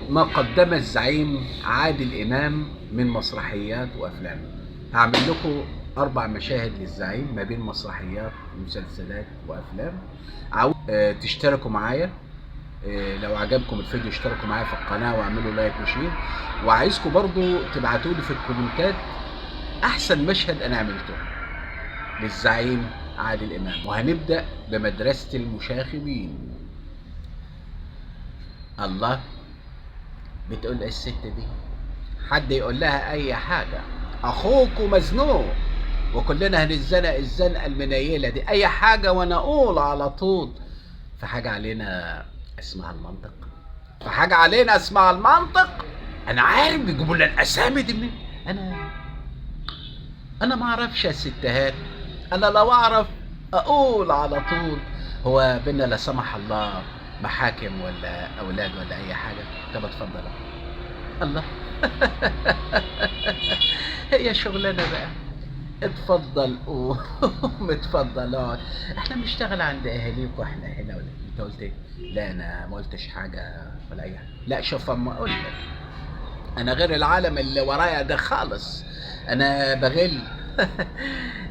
ما قدم الزعيم عادل إمام من مسرحيات وأفلام. هعمل لكم 4 مشاهد للزعيم ما بين مسرحيات ومسلسلات وأفلام. عاوز تشتركوا معايا. لو عجبكم الفيديو اشتركوا معايا في القناة واعملوا لايك وشير، وعايزكم برضو تبعتوا لي في الكومنتات أحسن مشهد أنا عملته للزعيم عادل إمام. وهنبدأ بمدرسة المشاغبين. الله، بتقول الست دي حد يقول لها اي حاجة اخوكوا مزنوق وكلنا هنتزنق الزنقة المنيلة دي، اي حاجة وانا اقول على طول. فحاجة علينا اسمها المنطق، فحاجة علينا اسمها المنطق. انا عارف بيجيبوا لنا الاسامي دي منين. انا ما اعرفش يا ستات، انا لو اعرف اقول على طول. هو بينا لا سمح الله محاكم ولا اولاد ولا اي حاجة؟ طب اتفضل. الله هي شغلنا بقى. اتفضل قوم اتفضل اقعد. احنا بنشتغل عند اهاليك واحنا هنا ولا انت قلت ايه؟ لا انا ما قلتش حاجه ولا اي حاجه. لا شوف اما اقول لك، انا غير العالم اللي ورايا ده خالص، انا بغل.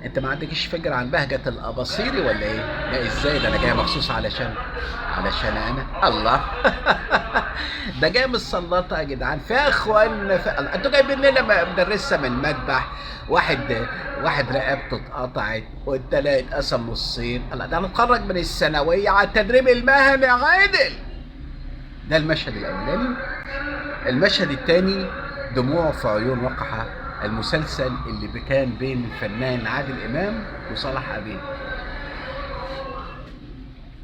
انت ما عندكش فكره عن بهجه الاباصيري ولا ايه؟ لا ازاي، ده انا جاي مخصوص علشان انا الله. ده جاي من السلطه يا جدعان. في اخوان انتوا جايبين لنا مدرسه من المذبح، واحد رقبته اتقطعت والتاني اتقسم نصين. الله، ده انا اتخرج من الثانويه على التدريب المهني يا عادل. ده المشهد الاولاني. المشهد الثاني دموع في عيون وقحة، المسلسل اللي كان بين الفنان عادل امام وصلاح أبيل.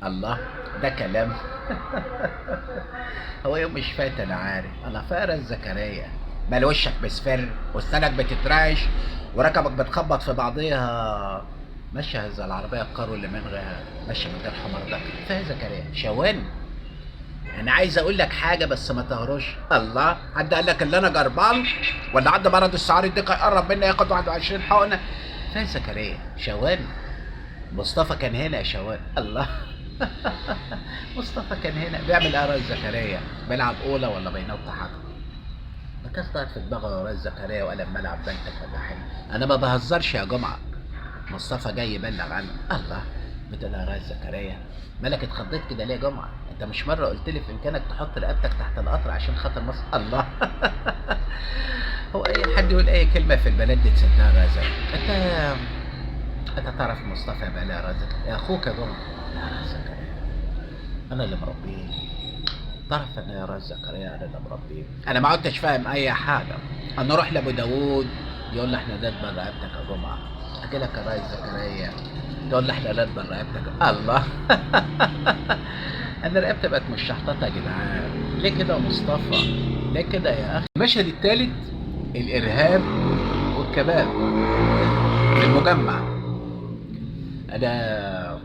الله، ده كلام. هو يوم مش فات انا عارف. انا فارس زكريا، مال وشك مصفر وسنك بتترعش وركبك بتخبط في بعضيها، ماشيه زي العربيه القارو اللي من غيرها ماشيه من غير حمار. ده فارس زكريا شوان. انا عايز اقول لك حاجه بس ما تهرش. الله، حد قال لك اللي انا جربان ولا عندي مرض السعار الدقيق يقرب مني ياخد 21 حقنه؟ فارس زكريا شوان. مصطفى كان هنا يا شوان. الله. مصطفى كان هنا بيعمل ايه رئيس زكريا؟ بيلعب اولى ولا بينط حاجه؟ ما كانت طلعت في دماغه رئيس زكريا وقال اما العب بنتك ولا حاجه. انا ما بهزرش يا جمعه. مصطفى جاي يبلغ عنه. الله، بتقول يا رئيس زكريا مالك اتخضيت كده ليه يا جمعه؟ انت مش مره قلت لي في امكانك تحط رقبتك تحت القطر عشان خاطر مصر؟ الله. هو اي حد يقول اي كلمه في البلد دي تصدقها يا رزق؟ انت تعرف مصطفى بقى يا رزق؟ يا اخوك يا جمعه. يا رئيس زكريا انا اللي مربيه. تعرف ان يا رئيس زكريا انا اللي مربيه. انا ما عدتش فاهم اي حاجه. انا اروح لابو داوود يقول لي احنا ندبر رقبتك يا جمعه، اجي لك يا رئيس زكريا تقول لي احنا ندبر رقبتك. الله. انا رقبتي بقت مش شحططه يا جدعان. ليه كده يا مصطفى؟ ليه كده يا اخي؟ المشهد الثالث الارهاب والكباب في المجمع. انا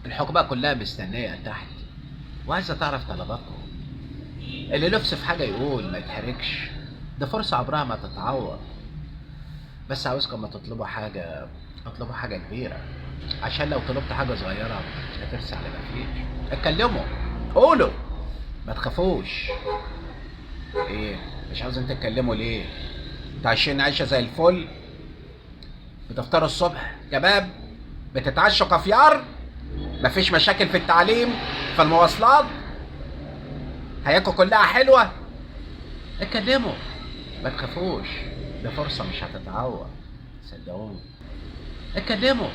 الحكومه كلها مستنيه تحت وعايزه تعرف طلباتكم. اللي نفسه في حاجه يقول ما يتحركش، ده فرصه عمرها ما تتعوض. بس عاوزكم ما تطلبوا حاجه، اطلبوا حاجه كبيره، عشان لو طلبت حاجه صغيره هترسى على ما فيش. اتكلموا، قولوا، ما تخافوش. ايه مش عاوزين تتكلموا ليه؟ انتوا عايشين عايشه زي الفل، بتفطروا الصبح كباب، بتتعشوا كافيار، مفيش مشاكل في التعليم، في المواصلات، حياتكم كلها حلوه. اتكلموا، ما تخافوش، ده فرصه مش هتتعوض، صدقوني. اتكلموا،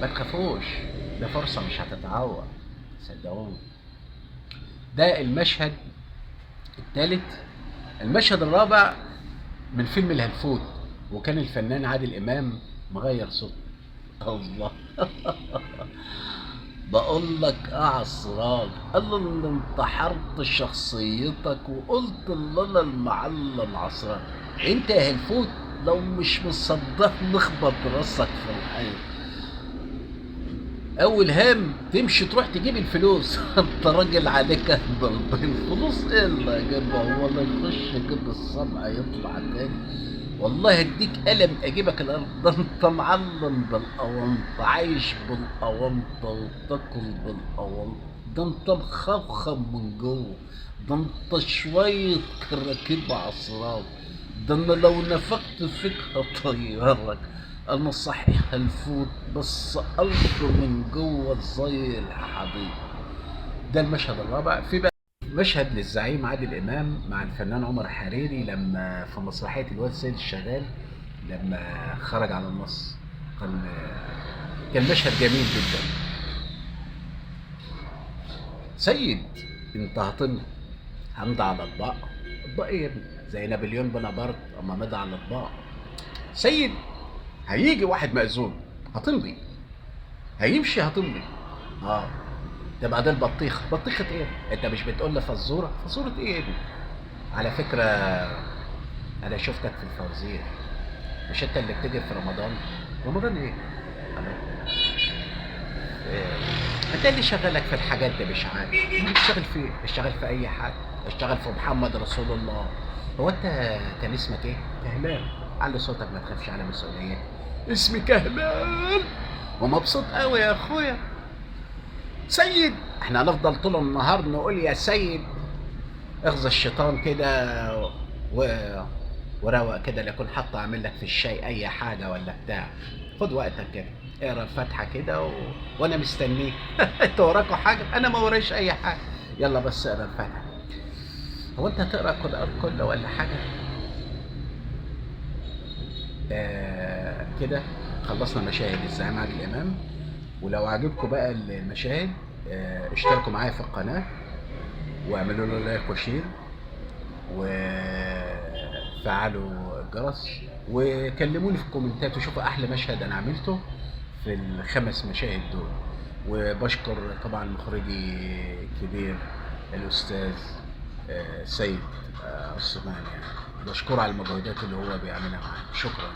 ما تخافوش، ده فرصه مش هتتعوض، صدقوني. ده المشهد الثالث. المشهد الرابع من فيلم الهلفوت، وكان الفنان عادل امام مغير صوته. الله. بقول لك اعصران، قال له اللي انتحرت شخصيتك وقلت اللي انا المعلم عصران. انت يا هلفوت لو مش مصدق نخبط راسك في الحيط. اول هام تمشي تروح تجيب الفلوس. انت راجل عليك اهبل. الفلوس ايه اللي اجيبها؟ هو اللي يخش يجيب الصنعة يطلع تاني؟ والله اديك قلم اجيبك الارض. ده انت معلم بالاونطه، عايش بالاونطه وبتاكل بالاونطه. ده انت مخمخم من جوه، ده انت شوية كراكيب عصران، ده انا لو نفخت فيك هطيرك. انا صحيح هلفوت بس قلبي من جوه زي الحديد. ده المشهد الرابع. في بقى مشهد للزعيم عادل امام مع الفنان عمر حريري لما في مسرحيه الواد سيد الشغال، لما خرج على النص. كان مشهد جميل جدا. سيد، انت همضي على اطباق. اطباق ايه يا ابني؟ زي نابليون بونابرت اما مضى على الاطباق. سيد، هيجي واحد مأذون هتمضي، هيمشي هتمضي. اه، تبقى ده البطيخه. بطيخه ايه؟ انت مش بتقول لي فزوره؟ فزوره ايه يا ابني؟ على فكره، انا شفتك في الفوازير. مش انت اللي بتيجي في رمضان؟ رمضان ايه؟ انا إيه؟ انت اللي شغالك في الحاجات دي مش عارف. اشتغل في ايه؟ اشتغل في اي حاجه. اشتغل في محمد رسول الله. هو انت كان اسمك ايه؟ كهلان. علي صوتك، ما تخافش على مسؤوليتك. اسمي كهلان ومبسوط قوي يا اخويا. سيد، احنا هنفضل طول النهار نقول يا سيد؟ اغزى الشيطان كده و... وروق كده، لا يكون حاطه اعمل لك في الشاي اي حاجه ولا بتاع. خد وقتك كده، اقرا الفاتحه كده وانا مستنيك. انتوا وراكوا حاجه؟ انا ما ورايش اي حاجه. يلا بس اقرا الفاتحه. هو انت هتقرا القران كله ولا حاجه؟ كده خلصنا مشاهد الزعيم عادل امام. ولو عجبكم بقى المشاهد، اشتركوا معايا في القناه، واعملوا له لايك وشير، وفعلوا الجرس، وكلموني في الكومنتات وشوفوا احلى مشهد انا عملته في الخمس مشاهد دول. وبشكر طبعا مخرجي الكبير الاستاذ سيد عثمان، يعني بشكره على المجهودات اللي هو بيعملها معايا. شكرا.